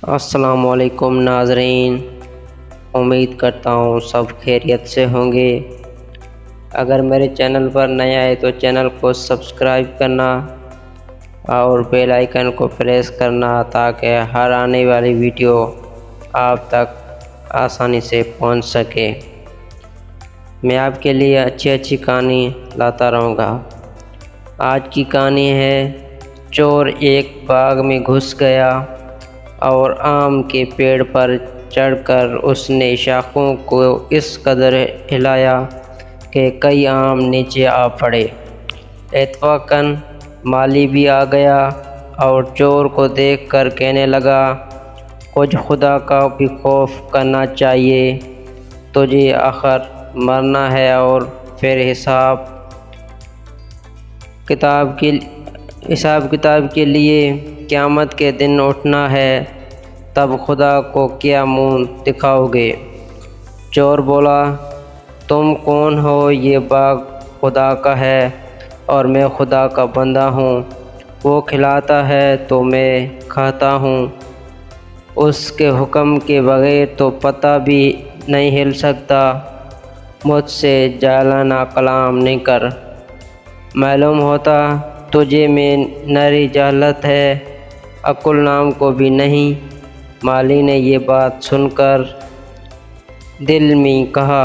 السلام علیکم ناظرین، امید کرتا ہوں سب خیریت سے ہوں گے۔ اگر میرے چینل پر نئے آئے تو چینل کو سبسکرائب کرنا اور بیل آئیکن کو پریس کرنا تاکہ ہر آنے والی ویڈیو آپ تک آسانی سے پہنچ سکے۔ میں آپ کے لیے اچھی کہانی لاتا رہوں گا۔ آج کی کہانی ہے چور ایک باغ میں گھس گیا اور آم کے پیڑ پر چڑھ کر اس نے شاخوں کو اس قدر ہلایا کہ کئی آم نیچے آ پڑے۔ اتفاقاً مالی بھی آ گیا اور چور کو دیکھ کر کہنے لگا، کچھ خدا کا بھی خوف کرنا چاہیے، تجھے آخر مرنا ہے اور پھر حساب کتاب کے لیے قیامت کے دن اٹھنا ہے، تب خدا کو کیا منہ دکھاؤ گے؟ چور بولا، تم کون ہو؟ یہ باغ خدا کا ہے اور میں خدا کا بندہ ہوں۔ وہ کھلاتا ہے تو میں کھاتا ہوں، اس کے حکم کے بغیر تو پتا بھی نہیں ہل سکتا۔ مجھ سے جہلانہ کلام نہیں کر، معلوم ہوتا تجھے میں نری جہالت ہے، عقل نام کو بھی نہیں۔ مالی نے یہ بات سن کر دل میں کہا،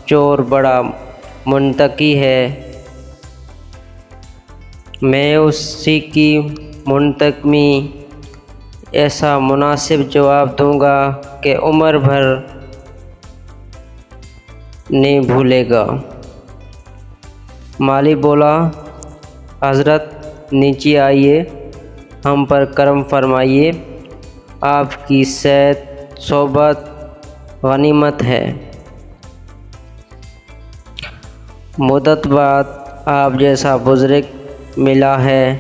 چور بڑا منطقی ہے، میں اسی کی منطق میں ایسا مناسب جواب دوں گا کہ عمر بھر نہیں بھولے گا۔ مالی بولا، حضرت نیچے آئیے، ہم پر کرم فرمائیے، آپ کی صحبت غنیمت ہے۔ مدت بعد آپ جیسا بزرگ ملا ہے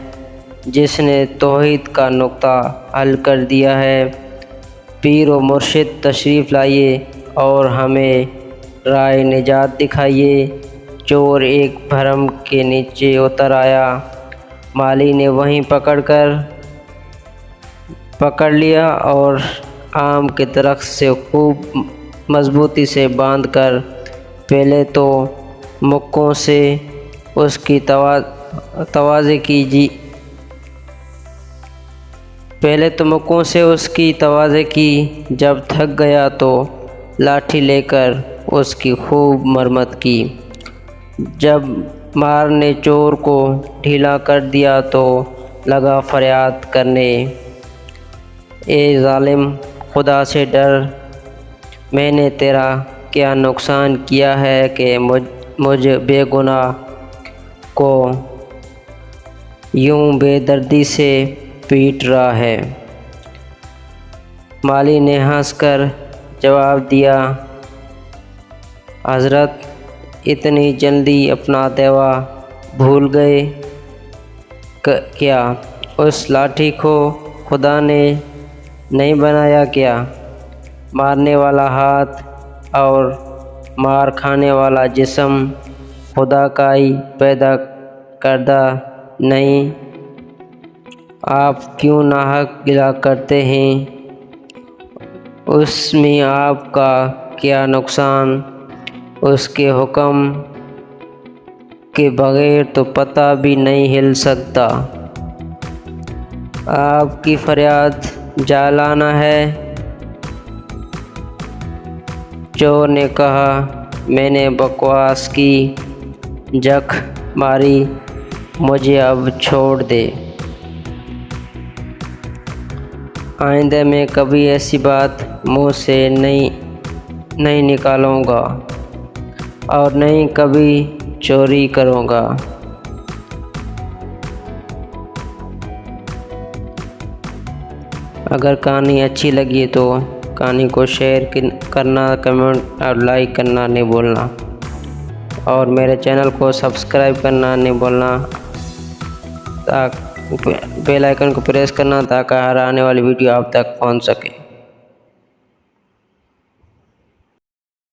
جس نے توحید کا نقطہ حل کر دیا ہے۔ پیر و مرشد تشریف لائیے اور ہمیں راہ نجات دکھائیے۔ چور ایک بھرم کے نیچے اتر آیا۔ مالی نے وہیں پکڑ لیا اور آم کے درخت سے خوب مضبوطی سے باندھ کر پہلے تو مکوں سے اس کی توازے کی، جب تھک گیا تو لاٹھی لے کر اس کی خوب مرمت کی۔ جب مار نے چور کو ڈھیلا کر دیا تو لگا فریاد کرنے، اے ظالم، خدا سے ڈر، میں نے تیرا کیا نقصان کیا ہے کہ مجھ بے گناہ کو یوں بے دردی سے پیٹ رہا ہے؟ مالی نے ہنس کر جواب دیا، حضرت اتنی جلدی اپنا دیوا بھول گئے کیا؟ اس لاٹھی کو خدا نے نہیں بنایا کیا؟ مارنے والا ہاتھ اور مار کھانے والا جسم خدا کا ہی پیدا کردہ نہیں؟ آپ کیوں ناحق گلہ کرتے ہیں؟ اس میں آپ کا کیا نقصان؟ اس کے حکم کے بغیر تو پتا بھی نہیں ہل سکتا۔ آپ کی فریاد جہلانہ ہے۔ چور نے کہا، میں نے بکواس کی، جھک ماری، مجھے اب چھوڑ دے۔ آئندہ میں کبھی ایسی بات منہ سے نہیں نکالوں گا اور نہیں کبھی چوری کروں گا۔ اگر کہانی اچھی لگی تو کہانی کو شیئر کرنا، کمنٹ اور لائک کرنا نہیں بھولنا، اور میرے چینل کو سبسکرائب کرنا نہیں بھولنا، بیل آئیکن کو پریس کرنا تاکہ ہر آنے والی ویڈیو آپ تک پہنچ سکے۔